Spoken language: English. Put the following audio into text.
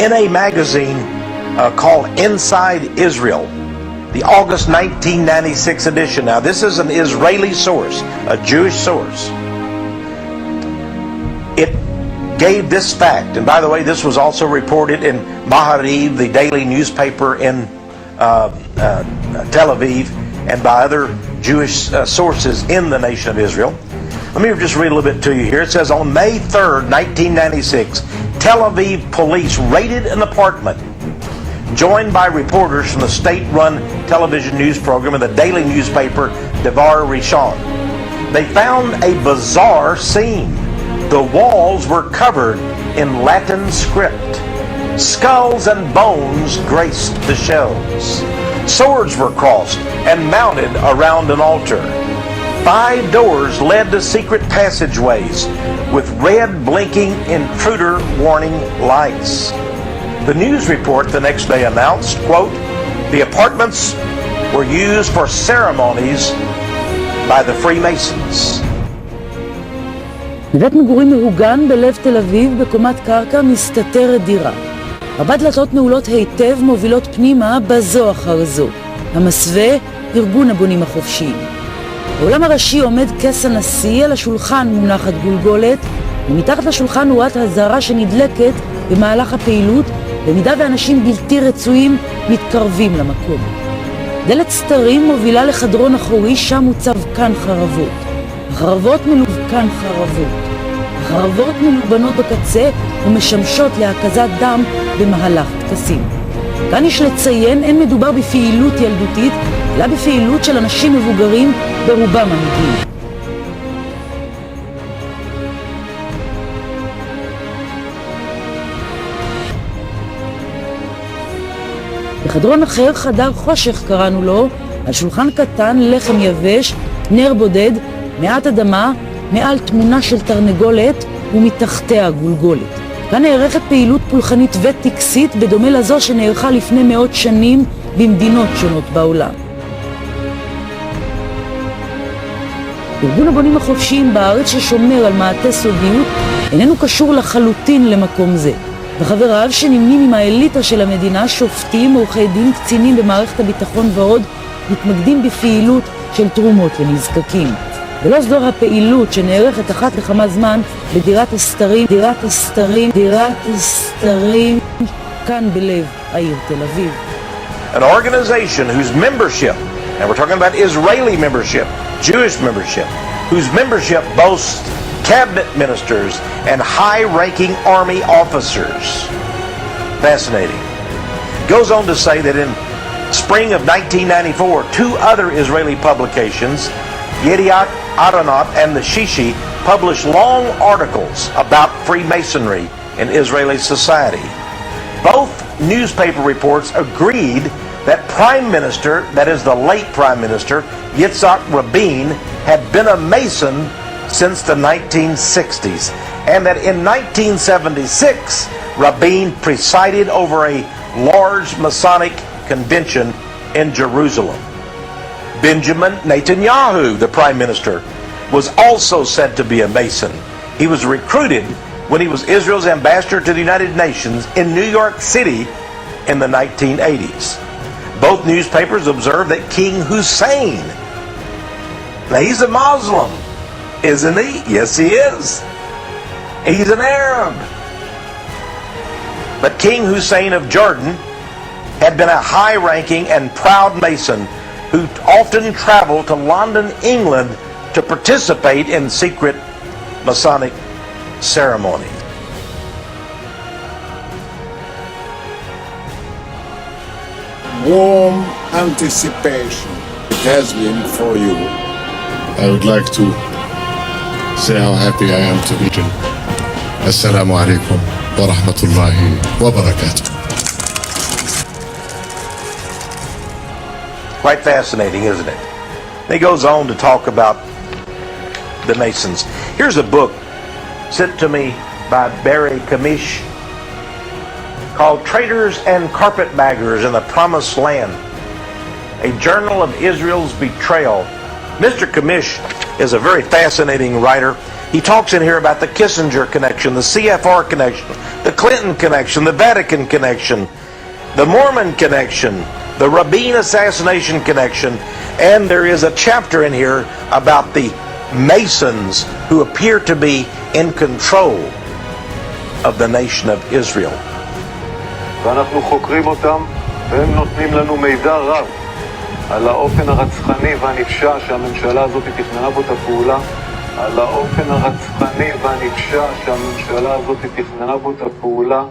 in a magazine called Inside Israel, the August 1996 edition. Now, this is an Israeli source, a Jewish source. It gave this fact, and by the way, this was also reported in Maahari, the daily newspaper in Tel Aviv, and by other Jewish sources in the nation of Israel. Let me just read a little bit to you here. It says, on May 3rd, 1996, Tel Aviv police raided an apartment, joined by reporters from the state-run television news program and the daily newspaper Devar Rishon. They found a bizarre scene. The walls were covered in Latin script. Skulls and bones graced the shelves. Swords were crossed and mounted around an altar. 5 doors led to secret passageways with red blinking intruder warning lights. The news report the next day announced, quote, the apartments were used for ceremonies by the Freemasons. בבית מגורים מהוגן בלב תל אביב בקומת קרקע מסתתרת דירה. 4 דלתות נעולות היטב מובילות פנימה בזו אחר זו. המסווה, ארגון הבונים החופשיים. בעולם הראשי עומד כס הנשיא, על השולחן מונחת גולגולת, ומתחת לשולחן נורת הזרה שנדלקת במהלך הפעילות, במידה ואנשים בלתי רצויים מתקרבים למקום. דלת סתרים מובילה לחדרון אחורי, שם מוצב כאן חרבות. החרבות מלובקן חרבות. החרבות מלובנות בקצה ומשמשות להקזת דם במהלך טקסים. כאן יש לציין, אין מדובר בפעילות ילדותית, אלא בפעילות של אנשים מבוגרים ברובם המגיעים. בחדרון אחר, חדר חושך קראנו לו, על שולחן קטן, לחם יבש, נר בודד, מעט אדמה, מעל תמונה של תרנגולת ומתחתיה גולגולת. כאן נערכת פעילות פולחנית וטקסית בדומה לזו שנערכה לפני מאות שנים במדינות שונות בעולם. ארגון הבונים החופשיים בארץ ששומר על מעטה סודיות איננו קשור לחלוטין למקום זה. וחבריו שנמנים עם האליטה של המדינה, שופטים, עורכי דין, קצינים במערכת הביטחון ועוד, מתמקדים בפעילות של תרומות לנזקקים. ולא זו הפעילות שנערכת אחת לכמה זמן בדירת הסתרים, דירת הסתרים, כאן בלב העיר תל אביב. An organization whose membership, and we're talking about Israeli membership, Jewish membership, whose membership boasts cabinet ministers and high-ranking army officers. Fascinating. Goes on to say that in spring of 1994, 2 other Israeli publications, Yediat Adonot and the Shishi, published long articles about Freemasonry in Israeli society. Both newspaper reports agreed that Prime Minister, that is the late Prime Minister, Yitzhak Rabin, had been a Mason since the 1960s, and that in 1976, Rabin presided over a large Masonic convention in Jerusalem. Benjamin Netanyahu, the Prime Minister, was also said to be a Mason. He was recruited when he was Israel's ambassador to the United Nations in New York City in the 1980s. Both newspapers observed that King Hussein, now he's a Muslim, isn't he? Yes, he is. He's an Arab. But King Hussein of Jordan had been a high-ranking and proud Mason who often traveled to London, England, to participate in secret Masonic ceremonies. Warm anticipation it has been for you. I would like to say how happy I am to meet you. Assalamu alaikum wa rahmatullahi wa barakatuh. Quite fascinating, isn't it? He goes on to talk about the Masons. Here's a book sent to me by Barry Kamish called Traitors and Carpetbaggers in the Promised Land, a journal of Israel's betrayal. Mr. Kamish is a very fascinating writer. He talks in here about the Kissinger connection, the CFR connection, the Clinton connection, the Vatican connection, the Mormon connection, the Rabin assassination connection, and there is a chapter in here about the Masons who appear to be in control of the nation of Israel. ואנחנו חוקרים אותם, והם נותנים לנו מידע רב על האופן הרצחני והנפשע שהממשלה הזאת תכננה בו את הפעולה, על האופן הרצחני והנפשע שהממשלה הזאת תכננה בו את הפעולה